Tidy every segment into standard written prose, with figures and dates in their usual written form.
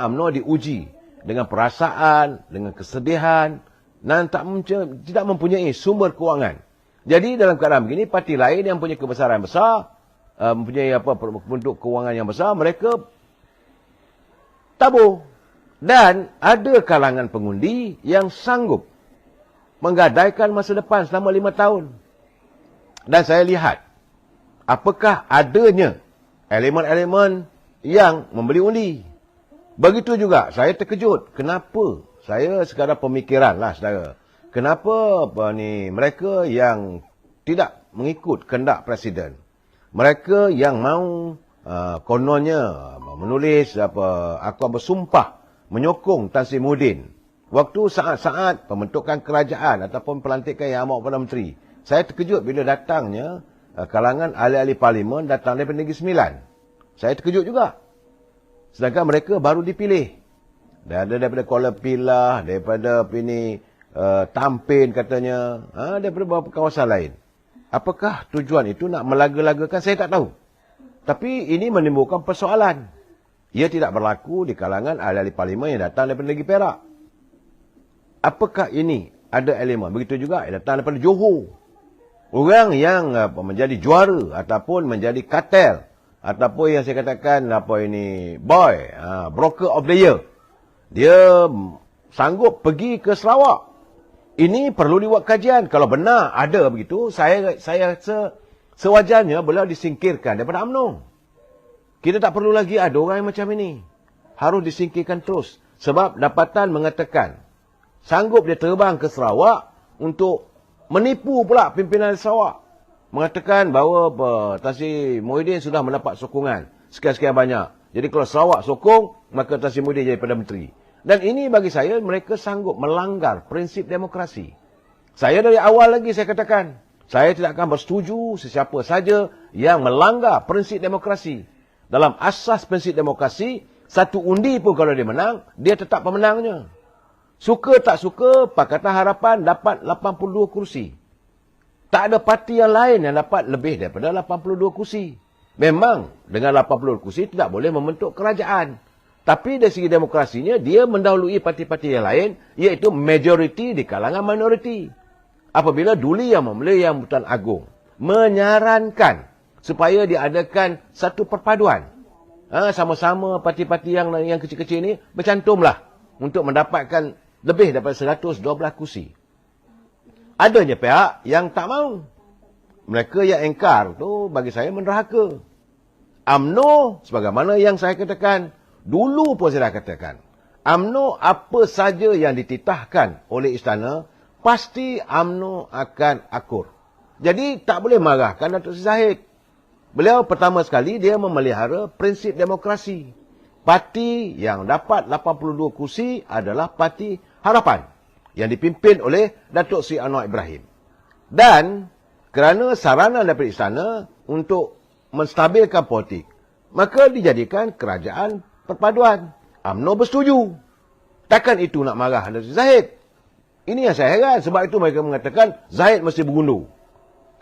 UMNO diuji dengan perasaan, dengan kesedihan, dan tidak mempunyai sumber kewangan. Jadi dalam keadaan begini, parti lain yang punya kebesaran besar, mempunyai bentuk kewangan yang besar, mereka tabur. Dan ada kalangan pengundi yang sanggup menggadaikan masa depan selama 5 tahun. Dan saya lihat, apakah adanya elemen-elemen yang membeli undi. Begitu juga, saya terkejut. Kenapa? Saya sekadar pemikiran lah, saudara. Kenapa mereka yang tidak mengikut kehendak Presiden, mereka yang mahu kononnya menulis aku bersumpah menyokong Tan Sri Muhyiddin waktu saat-saat pembentukan kerajaan ataupun pelantikan Yang Amat Perdana Menteri. Saya terkejut bila datangnya kalangan ahli-ahli parlimen datang daripada Negeri Sembilan. Saya terkejut juga. Sedangkan mereka baru dipilih. Daripada Kuala Pilah, daripada Tampin katanya, daripada beberapa kawasan lain. Apakah tujuan itu nak melaga-lagakan? Saya tak tahu. Tapi ini menimbulkan persoalan. Ia tidak berlaku di kalangan ahli-ahli parlimen yang datang daripada Negeri Perak. Apakah ini ada elemen? Begitu juga yang datang daripada Johor. Orang yang menjadi juara ataupun menjadi kartel ataupun yang saya katakan broker of the year. Dia sanggup pergi ke Sarawak. Ini perlu dibuat kajian. Kalau benar ada begitu, saya rasa sewajarnya beliau disingkirkan daripada UMNO. Kita tak perlu lagi ada orang yang macam ini. Harus disingkirkan terus. Sebab dapatan mengatakan, sanggup dia terbang ke Sarawak untuk menipu pula pimpinan Sarawak. Mengatakan bahawa Tan Sri Muhyiddin sudah mendapat sokongan sekian-sekian banyak. Jadi kalau Sarawak sokong, maka Tan Sri Muhyiddin jadi Perdana Menteri. Dan ini bagi saya, mereka sanggup melanggar prinsip demokrasi. Saya dari awal lagi saya katakan, saya tidak akan bersetuju sesiapa saja yang melanggar prinsip demokrasi. Dalam asas prinsip demokrasi, satu undi pun kalau dia menang, dia tetap pemenangnya. Suka tak suka, Pakatan Harapan dapat 82 kursi. Tak ada parti yang lain yang dapat lebih daripada 82 kursi. Memang dengan 80 kursi tidak boleh membentuk kerajaan. Tapi dari segi demokrasinya, dia mendahului parti-parti yang lain, iaitu majoriti di kalangan minoriti. Apabila Duli Yang Mulia Yang Bertuan Agong menyarankan supaya diadakan satu perpaduan. Sama-sama parti-parti yang kecil-kecil ini bercantumlah untuk mendapatkan lebih daripada 112 kursi. Adanya pihak yang tak mahu. Mereka yang engkar tu bagi saya menderhaka. UMNO, sebagaimana yang saya katakan, dulu pun saya dah katakan, UMNO apa saja yang dititahkan oleh istana, pasti UMNO akan akur. Jadi tak boleh marahkan Datuk Seri Zahid. Beliau pertama sekali dia memelihara prinsip demokrasi. Parti yang dapat 82 kursi adalah Parti Harapan yang dipimpin oleh Datuk Seri Anwar Ibrahim. Dan kerana saranan daripada istana untuk menstabilkan politik, maka dijadikan kerajaan perpaduan. UMNO bersetuju. Takkan itu nak marah Datuk Seri Zahid? Ini yang saya heran. Sebab itu mereka mengatakan Zahid mesti bergundur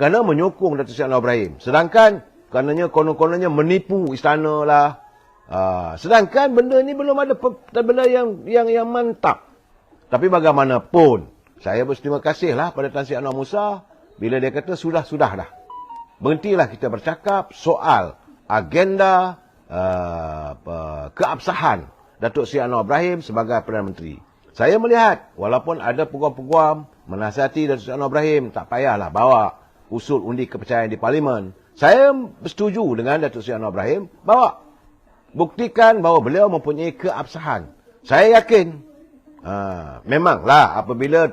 kerana menyokong Datuk Seri Anwar Ibrahim. Sedangkan karenanya konon-kononnya menipu istana lah. Sedangkan benda ni belum ada benda yang mantap. Tapi bagaimanapun, saya berterima kasih lah pada Tan Sri Anwar Musa bila dia kata sudah dah. Berhentilah kita bercakap soal agenda keabsahan Datuk Seri Anwar Ibrahim sebagai Perdana Menteri. Saya melihat walaupun ada peguam-peguam menasihati Datuk Seri Anwar Ibrahim, tak payahlah bawa usul undi kepercayaan di Parlimen. Saya bersetuju dengan Datuk Seri Anwar Ibrahim bawa. Buktikan bahawa beliau mempunyai keabsahan. Saya yakin. Memanglah apabila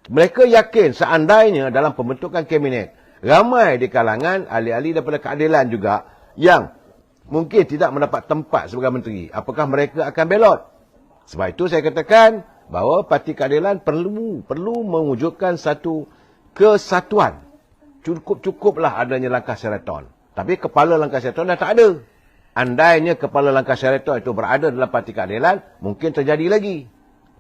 mereka yakin seandainya dalam pembentukan kabinet, ramai di kalangan ahli-ahli daripada keadilan juga yang mungkin tidak mendapat tempat sebagai menteri. Apakah mereka akan belot? Sebab itu saya katakan bahawa Parti Keadilan perlu mewujudkan satu kesatuan. Cukuplah adanya langkah Sheraton. Tapi kepala langkah Sheraton dah tak ada. Andainya kepala langkah Sheraton itu berada dalam Parti Keadilan, mungkin terjadi lagi.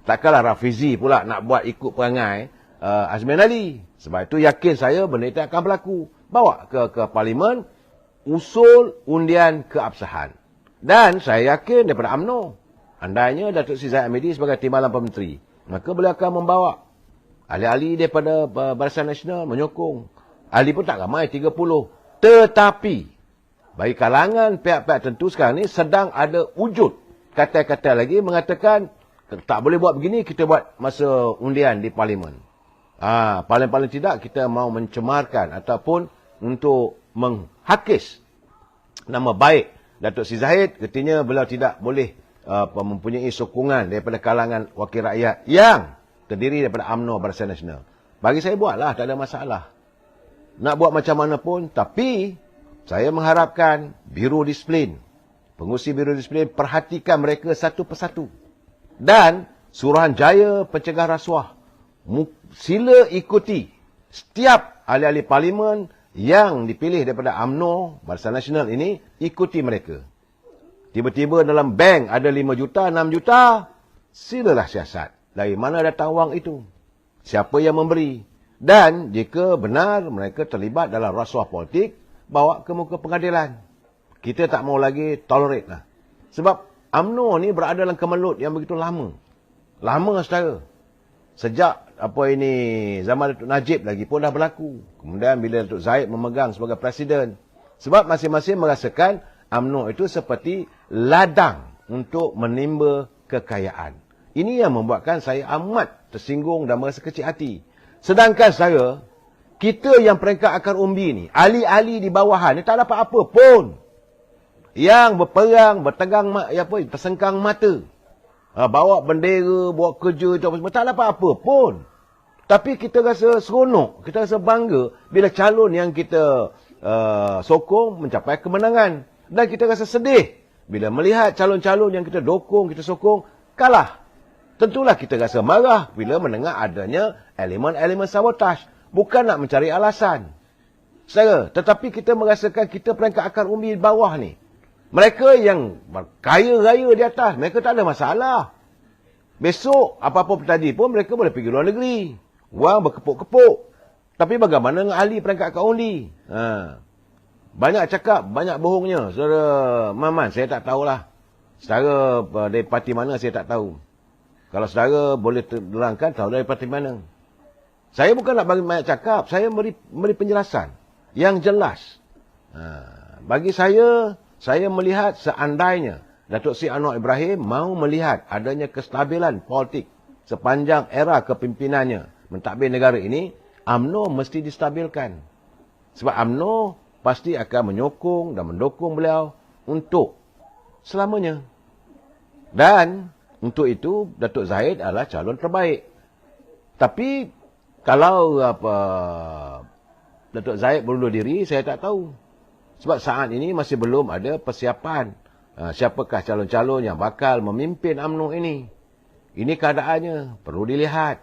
Takkanlah Rafizi pula nak buat ikut perangai Azmin Ali. Sebab itu yakin saya benda itu akan berlaku. Bawa ke Parlimen usul undian keabsahan. Dan saya yakin daripada UMNO. andainya Datuk Seri Zahid Hamidi sebagai Timbalan Perdana Menteri, maka beliau akan membawa ahli-ahli daripada Barisan Nasional menyokong. Ahli pun tak ramai, 30. Tetapi, bagi kalangan pihak-pihak tertentu sekarang ni sedang ada wujud kata-kata lagi mengatakan tak boleh buat begini, kita buat masa undian di Parlimen. Paling-paling tidak kita mau mencemarkan ataupun untuk menghakis nama baik Datuk Seri Zahid, katanya beliau tidak boleh mempunyai sokongan daripada kalangan wakil rakyat yang terdiri daripada UMNO Barisan Nasional. Bagi saya buatlah, tak ada masalah. Nak buat macam mana pun, tapi saya mengharapkan Biro Disiplin, pengurusi Biro Disiplin perhatikan mereka satu persatu. Dan Suruhanjaya Pencegah Rasuah, sila ikuti setiap ahli-ahli parlimen yang dipilih daripada UMNO Barisan Nasional ini, ikuti mereka. Tiba-tiba dalam bank ada 5 juta, 6 juta, silalah siasat. Dari mana datang wang itu? Siapa yang memberi? Dan jika benar mereka terlibat dalam rasuah politik, bawa ke muka pengadilan. Kita tak mau lagi tolerate lah. Sebab UMNO ni berada dalam kemelut yang begitu lama. Lama saudara. Sejak zaman Datuk Najib lagi pun dah berlaku. Kemudian bila Datuk Zahid memegang sebagai presiden. Sebab masing-masing merasakan UMNO itu seperti ladang untuk menimba kekayaan. Ini yang membuatkan saya amat tersinggung dan merasa kecil hati. Sedangkan saudara, kita yang peringkat akar umbi ni, ahli-ahli di bawahan ni tak dapat apa pun. Yang berperang, tersengkang mata. Bawa bendera, bawa kerja, itu apa semua, tak dapat apa pun. Tapi kita rasa seronok, kita rasa bangga bila calon yang kita sokong mencapai kemenangan. Dan kita rasa sedih bila melihat calon-calon yang kita dukung, kita sokong, kalah. Tentulah kita rasa marah bila mendengar adanya elemen-elemen sabotaj. Bukan nak mencari alasan. Saudara, tetapi kita merasakan kita peringkat akar umbi di bawah ni. Mereka yang kaya raya di atas, mereka tak ada masalah. Besok, apa-apa terjadi pun mereka boleh pergi luar negeri. Wang berkepuk-kepuk. Tapi bagaimana dengan ahli peringkat akar umbi? Banyak cakap, banyak bohongnya. Saudara Maman, saya tak tahulah. Saudara dari parti mana, saya tak tahu. Kalau saudara boleh terangkan, tahu dari parti mana. Saya bukan nak bagi banyak cakap, saya beri penjelasan yang jelas. Bagi saya melihat seandainya Datuk Seri Anwar Ibrahim mahu melihat adanya kestabilan politik sepanjang era kepimpinannya mentadbir negara ini, UMNO mesti distabilkan. Sebab UMNO pasti akan menyokong dan mendukung beliau untuk selamanya. Dan untuk itu, Datuk Zahid adalah calon terbaik. Tapi kalau Datuk Zahid berundur diri, saya tak tahu. Sebab saat ini masih belum ada persiapan. Siapakah calon-calon yang bakal memimpin UMNO ini. Ini keadaannya, perlu dilihat.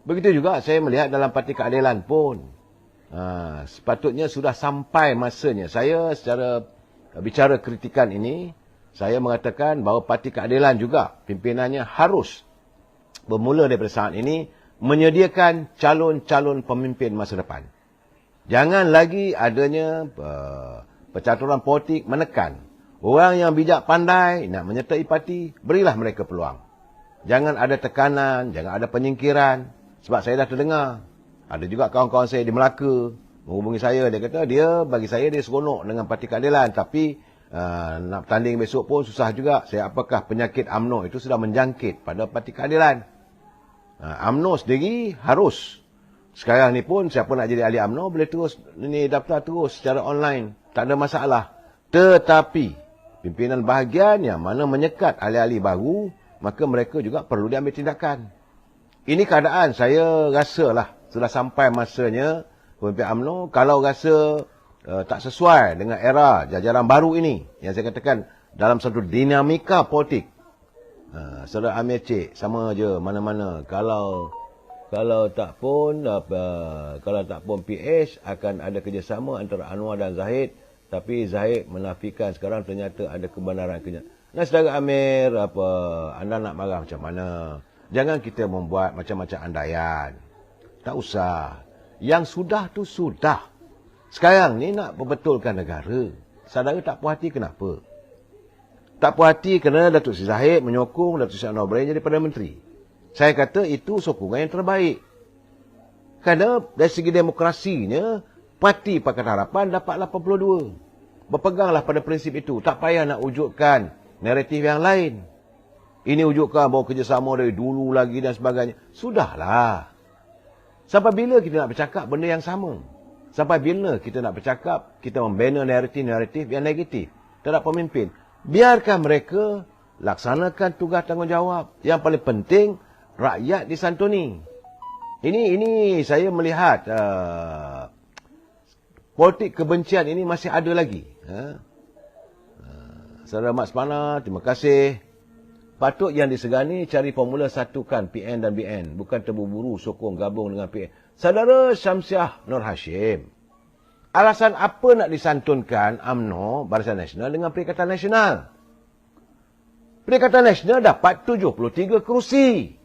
Begitu juga saya melihat dalam Parti Keadilan pun. Sepatutnya sudah sampai masanya. Saya secara bicara kritikan ini, saya mengatakan bahawa Parti Keadilan juga pimpinannya harus bermula daripada saat ini menyediakan calon-calon pemimpin masa depan. Jangan lagi adanya percaturan politik menekan. Orang yang bijak pandai nak menyertai parti, berilah mereka peluang. Jangan ada tekanan, jangan ada penyingkiran. Sebab saya dah terdengar. Ada juga kawan-kawan saya di Melaka menghubungi saya. Dia kata, bagi saya dia seronok dengan Parti Keadilan. Tapi nak bertanding besok pun susah juga. Apakah penyakit UMNO itu sudah menjangkit pada Parti Keadilan. UMNO sendiri harus. Sekarang ni pun siapa nak jadi ahli UMNO boleh terus daftar terus secara online. Tak ada masalah. Tetapi pimpinan bahagian yang mana menyekat ahli-ahli baru, maka mereka juga perlu diambil tindakan. Ini keadaan saya rasalah sudah sampai masanya pemimpin UMNO kalau rasa tak sesuai dengan era jajaran baru ini. Yang saya katakan dalam satu dinamika politik. Saudara Amir Cik, sama je mana-mana. Kalau tak pun PH akan ada kerjasama antara Anwar dan Zahid. Tapi Zahid menafikan sekarang ternyata ada kebenaran. Nah, saudara Amir, anda nak marah macam mana? Jangan kita membuat macam-macam andaian. Tak usah. Yang sudah tu sudah. Sekarang ni nak perbetulkan negara. Saudara tak puas hati kenapa? Tak puas hati kerana Datuk Seri Zahid menyokong Datuk Seri Anwar Ibrahim jadi Perdana Menteri. Saya kata itu sokongan yang terbaik. Kerana dari segi demokrasinya, Parti Pakatan Harapan dapat 82. Berpeganglah pada prinsip itu. Tak payah nak wujudkan naratif yang lain. Ini wujudkan bahawa kerjasama dari dulu lagi dan sebagainya. Sudahlah. Sampai bila kita nak bercakap benda yang sama? Sampai bila kita nak bercakap, kita membina naratif-naratif yang negatif terhadap pemimpin? Biarkan mereka laksanakan tugas tanggungjawab. Yang paling penting, rakyat disantuni. Ini saya melihat politik kebencian ini masih ada lagi. Saudara Mat Semana, terima kasih. Patut yang disegani cari formula satukan PN dan BN. Bukan terburu-buru sokong gabung dengan PN. Saudara Syamsiah Nur Hashim, alasan apa nak disantunkan UMNO, Barisan Nasional dengan Perikatan Nasional? Perikatan Nasional dapat 73 kerusi.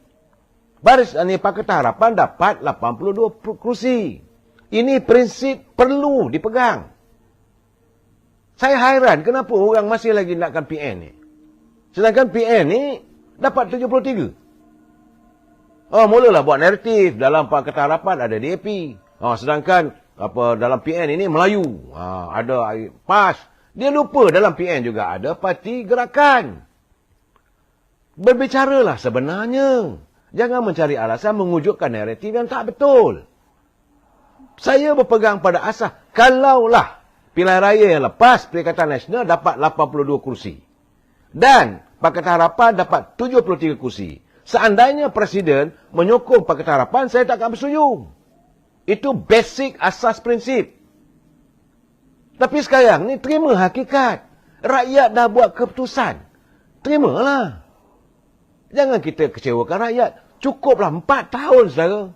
Pakatan Harapan dapat 82 kerusi. Ini prinsip perlu dipegang. Saya hairan kenapa orang masih lagi nakkan PN ni. Sedangkan PN ni dapat 73. Mulalah buat naratif. Dalam Pakatan Harapan ada DAP. Sedangkan dalam PN ini Melayu. Ada PAS. Dia lupa dalam PN juga ada Parti Gerakan. Berbicaralah sebenarnya. Jangan mencari alasan mewujudkan naratif yang tak betul. Saya berpegang pada asas. Kalaulah pilihan raya yang lepas, Perikatan Nasional dapat 82 kursi. Dan Pakatan Harapan dapat 73 kursi. Seandainya Presiden menyokong Pakatan Harapan, saya tak akan bersetuju. Itu basic asas prinsip. Tapi sekarang ni terima hakikat. Rakyat dah buat keputusan. Terimalah. Jangan kita kecewakan rakyat. Cukuplah 4 tahun, saudara.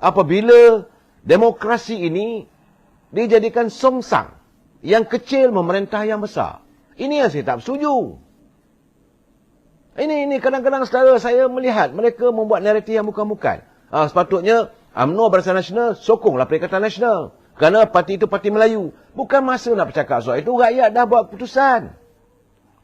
Apabila demokrasi ini dijadikan songsang. Yang kecil memerintah yang besar. Ini yang saya tak bersetuju. Ini kadang-kadang saudara saya melihat mereka membuat naratif yang bukan-bukan. Sepatutnya UMNO Barisan Nasional sokonglah Perikatan Nasional. Kerana parti itu parti Melayu. Bukan masa nak bercakap soal itu. Rakyat dah buat keputusan.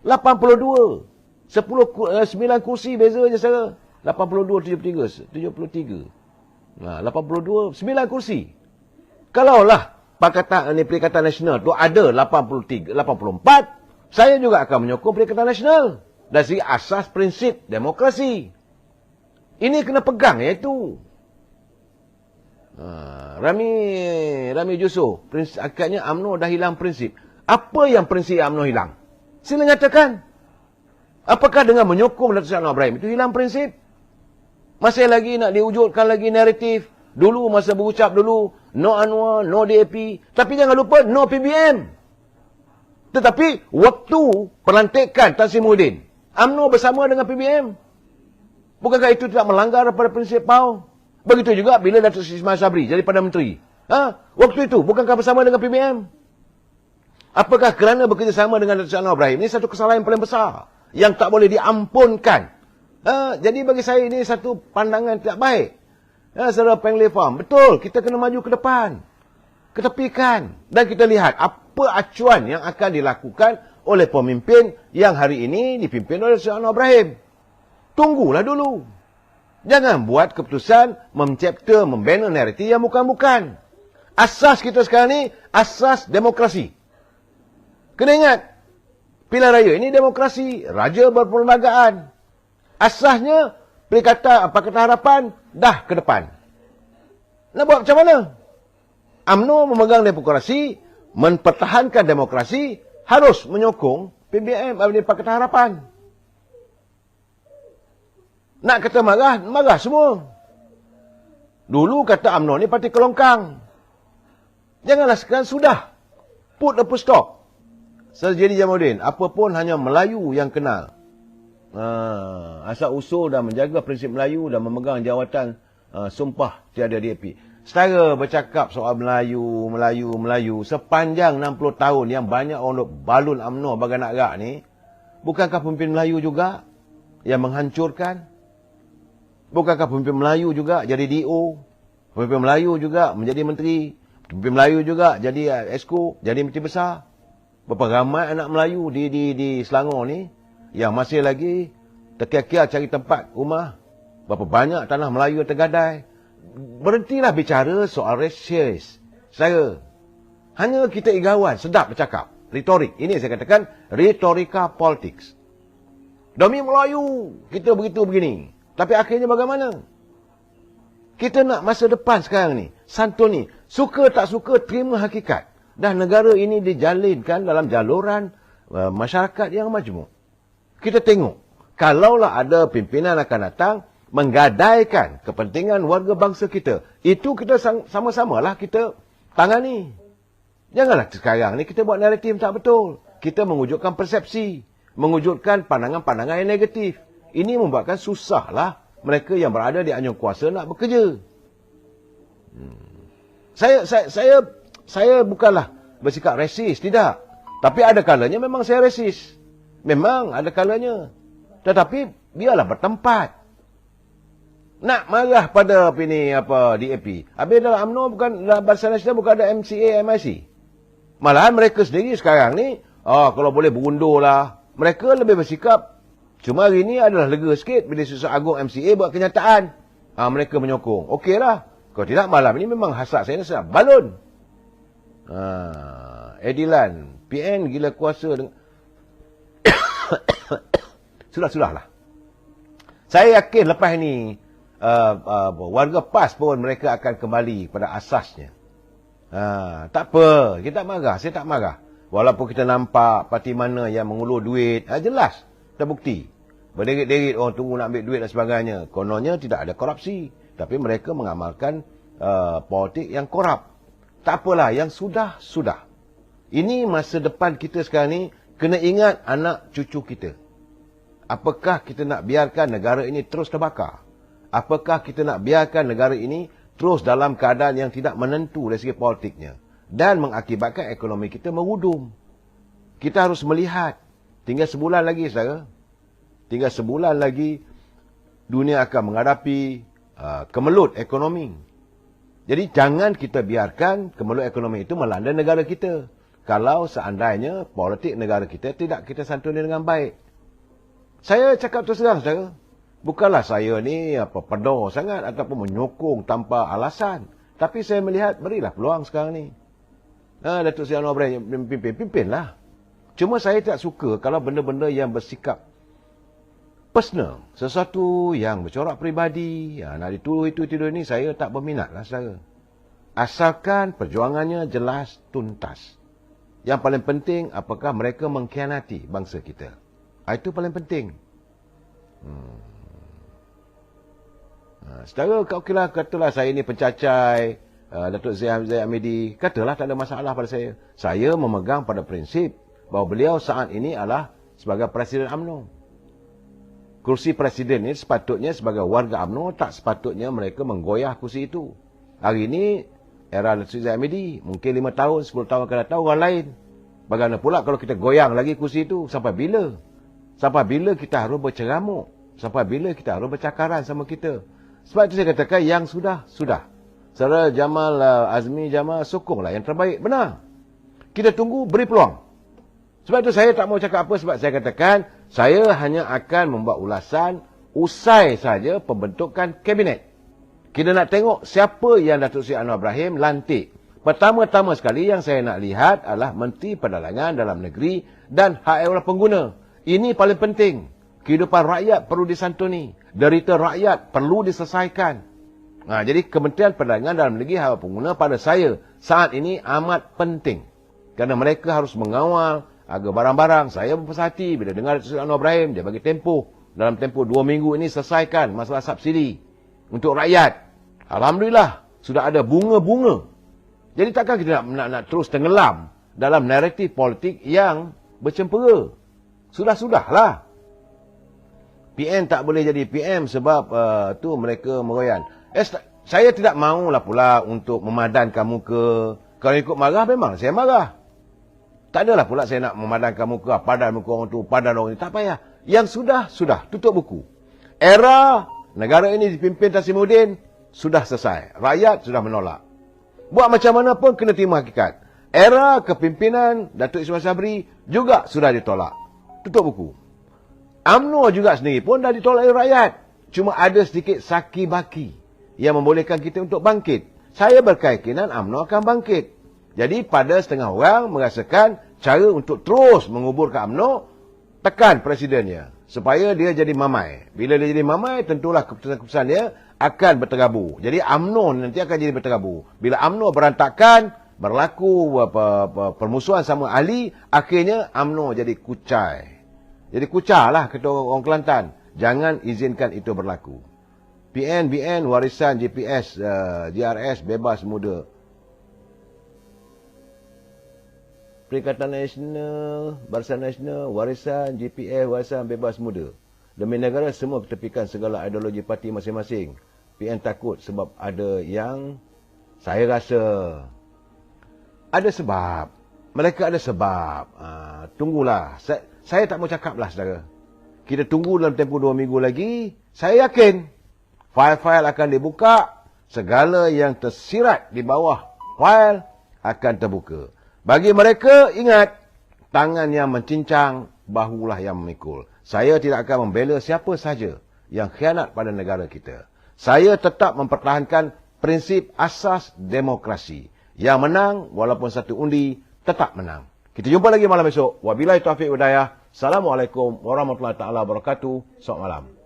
82. 9 kursi beza je saudara. 82, 73. 82, 9 kursi. Kalaulah Perikatan Nasional tu ada 83, 84, saya juga akan menyokong Perikatan Nasional. Dari segi asas prinsip demokrasi. Ini kena pegang iaitu. Rami Jusoh, akadnya UMNO dah hilang prinsip. Apa yang prinsip UMNO hilang? Sila nyatakan. Apakah dengan menyokong Datuk Seri Anwar Ibrahim itu hilang prinsip? Masih lagi nak diwujudkan lagi naratif. Dulu masa berucap dulu, no Anwar, no DAP. Tapi jangan lupa, no PBM. Tetapi waktu pelantikan Tan Sri Muhyiddin, UMNO bersama dengan PBM. Bukankah itu tidak melanggar pada prinsip PAU? Begitu juga bila Datuk Seri Ismail Sabri jadi Perdana Menteri. Waktu itu, bukankah bersama dengan PBM? Apakah kerana bekerjasama dengan Datuk Seri Anwar Ibrahim? Ini satu kesalahan yang paling besar. Yang tak boleh diampunkan. Jadi bagi saya ini satu pandangan tidak baik. Saudara Pengley Farm, betul, kita kena maju ke depan. Ketepikan. Dan kita lihat apa acuan yang akan dilakukan oleh pemimpin yang hari ini dipimpin oleh Seri Anwar Ibrahim. Tunggulah dulu. Jangan buat keputusan mencipta, membina naratif yang bukan-bukan. Asas kita sekarang ni, asas demokrasi. Kena ingat, pilihan raya ini demokrasi, raja berperlembagaan. Asasnya, Pakatan Harapan dah ke depan. Nak buat macam mana? UMNO memegang demokrasi, mempertahankan demokrasi, harus menyokong PBM Pakatan Harapan. Nak kata marah, marah semua. Dulu kata UMNO ni parti kelongkang. Janganlah sekarang sudah. Put a full stop. Sarjedi Jamaluddin, apa pun hanya Melayu yang kenal. Asal usul dan menjaga prinsip Melayu dan memegang jawatan sumpah tiada DAP. Setara bercakap soal Melayu sepanjang 60 tahun yang banyak orang balun UMNO bagai nak rak ni, bukankah pemimpin Melayu juga yang menghancurkan? Bukankah pemimpin Melayu juga jadi DO? Pemimpin Melayu juga menjadi menteri? Pemimpin Melayu juga jadi Esko, jadi menteri besar? Berapa ramai anak Melayu di Selangor ni yang masih lagi terkiar-kiar cari tempat rumah. Berapa banyak tanah Melayu yang tergadai. Berhentilah bicara soal rasialis. Saya, hanya kita igawan, sedap bercakap. Retorik. Ini saya katakan retorika politics. Demi Melayu, kita begitu begini. Tapi akhirnya bagaimana? Kita nak masa depan sekarang ni. Santuni. Suka tak suka, terima hakikat. Dan negara ini dijalinkan dalam jaluran masyarakat yang majmuk. Kita tengok. Kalaulah ada pimpinan akan datang, menggadaikan kepentingan warga bangsa kita. Itu kita sama-samalah kita tangani. Janganlah sekarang ni kita buat naratif tak betul. Kita mewujudkan persepsi. Mewujudkan pandangan-pandangan yang negatif. Ini membuatkan susahlah mereka yang berada di anjung kuasa nak bekerja. Saya bukanlah bersikap rasis, tidak. Tapi ada kalanya memang saya rasis. Memang ada kalanya. Tetapi biarlah bertempat. Nak marah pada DAP. Habis dalam UMNO bukan, dalam Barisan Nasional bukan ada MCA, MIC. Malahan mereka sendiri sekarang ni, kalau boleh berundur lah. Mereka lebih bersikap, cuma hari ni adalah lega sikit bila Susah Agung MCA buat kenyataan. Mereka menyokong. Okeylah. Kalau tidak, malam ni memang hasrat saya nak balon. Edilan, PN gila kuasa dengan... Sudah-sudahlah. Saya yakin lepas ni, warga PAS pun mereka akan kembali pada asasnya. Tak apa, kita tak marah, saya tak marah. Walaupun kita nampak parti mana yang mengulur duit, jelas, terbukti. Berderit-derit, tunggu nak ambil duit dan sebagainya. Kononnya tidak ada korupsi. Tapi mereka mengamalkan politik yang korup. Tak apalah, yang sudah. Ini masa depan kita sekarang ni, kena ingat anak cucu kita. Apakah kita nak biarkan negara ini terus terbakar? Apakah kita nak biarkan negara ini terus dalam keadaan yang tidak menentu dari segi politiknya? Dan mengakibatkan ekonomi kita merudum. Kita harus melihat. Tinggal sebulan lagi, saudara. Tinggal sebulan lagi, dunia akan menghadapi kemelut ekonomi. Jadi jangan kita biarkan kemelut ekonomi itu melanda negara kita. Kalau seandainya politik negara kita tidak kita santuni dengan baik. Saya cakap terus terang, saudara. Bukanlah saya ni pedoh sangat ataupun menyokong tanpa alasan. Tapi saya melihat, berilah peluang sekarang ni. Datuk Seri Anwar Ibrahim pimpinlah. Cuma saya tak suka kalau benda-benda yang bersikap personal. Sesuatu yang bercorak peribadi. Nak dituduh itu-itu ni saya tak berminat lah, saudara. Asalkan perjuangannya jelas tuntas. Yang paling penting, apakah mereka mengkhianati bangsa kita. Itu paling penting. Saudara, okeylah, katalah saya ni pencacai, Datuk Zaid Hamidi, katalah tak ada masalah pada saya. Saya memegang pada prinsip bahawa beliau saat ini adalah sebagai Presiden UMNO. Kursi Presiden ini sepatutnya sebagai warga UMNO, tak sepatutnya mereka menggoyah kursi itu. Hari ini, era Datuk Zaid Hamidi, mungkin 5 tahun, 10 tahun akan datang orang lain. Bagaimana pula kalau kita goyang lagi kursi itu? Sampai bila? Sampai bila kita harus berceramuk? Sampai bila kita harus bercakaran sama kita? Sebab itu saya katakan yang sudah. Saudara Jamal Azmi Jamal, sokonglah yang terbaik. Benar. Kita tunggu, beri peluang. Sebab itu saya tak mau cakap apa. Sebab saya katakan, saya hanya akan membuat ulasan usai saja pembentukan kabinet. Kita nak tengok siapa yang Datuk Seri Anwar Ibrahim lantik. Pertama-tama sekali yang saya nak lihat adalah Menteri Perdagangan Dalam Negeri dan hak ehwal pengguna. Ini paling penting. Kehidupan rakyat perlu disantuni. Derita rakyat perlu diselesaikan. Jadi Kementerian Perdagangan Dalam Negeri hak pengguna pada saya saat ini amat penting. Kerana mereka harus mengawal harga barang-barang. Saya berpuas hati bila dengar Datuk Seri Anwar Ibrahim, dia bagi tempoh. Dalam tempoh 2 minggu ini selesaikan masalah subsidi untuk rakyat. Alhamdulillah, sudah ada bunga-bunga. Jadi takkan kita nak terus tenggelam dalam naratif politik yang bercempera. Sudahlah. PM tak boleh jadi PM sebab tu mereka meroyan. Saya tidak maulah pula untuk memadankan muka. Kalau ikut marah, memang saya marah. Tak adalah pula saya nak memadankan muka, padan muka orang tu, padan orang ni. Tak payah. Yang sudah. Tutup buku. Era negara ini dipimpin Tasimuddin sudah selesai. Rakyat sudah menolak. Buat macam mana pun kena terima hakikat. Era kepimpinan Datuk Ismail Sabri juga sudah ditolak. Tutup buku. UMNO juga sendiri pun dah ditolak oleh rakyat. Cuma ada sedikit saki-baki yang membolehkan kita untuk bangkit. Saya berkeyakinan UMNO akan bangkit. Jadi pada setengah orang merasakan cara untuk terus menguburkan UMNO, tekan presidennya supaya dia jadi mamai. Bila dia jadi mamai, tentulah keputusan-keputusan dia akan berterabur. Jadi UMNO nanti akan jadi berterabur. Bila UMNO berantakan, berlaku permusuhan sama ahli, akhirnya UMNO jadi kucai. Jadi kucah lah kata orang Kelantan. Jangan izinkan itu berlaku. PN, BN, warisan GPS, GRS, bebas muda. Perikatan Nasional, Barisan Nasional, warisan, GPS, warisan bebas muda. Demi negara semua ketepikan segala ideologi parti masing-masing. PN takut sebab ada yang saya rasa ada sebab. Mereka ada sebab. Tunggulah. Saya tak mau cakap lah, saudara. Kita tunggu dalam tempoh 2 minggu lagi. Saya yakin fail-fail akan dibuka. Segala yang tersirat di bawah fail akan terbuka. Bagi mereka, ingat, tangan yang mencincang, bahulah yang memikul. Saya tidak akan membela siapa saja yang khianat pada negara kita. Saya tetap mempertahankan prinsip asas demokrasi. Yang menang, walaupun satu undi, tetap menang. Kita jumpa lagi malam esok. Wabillahi taufiq hidayah. Assalamualaikum warahmatullahi taala wabarakatuh. Selamat malam.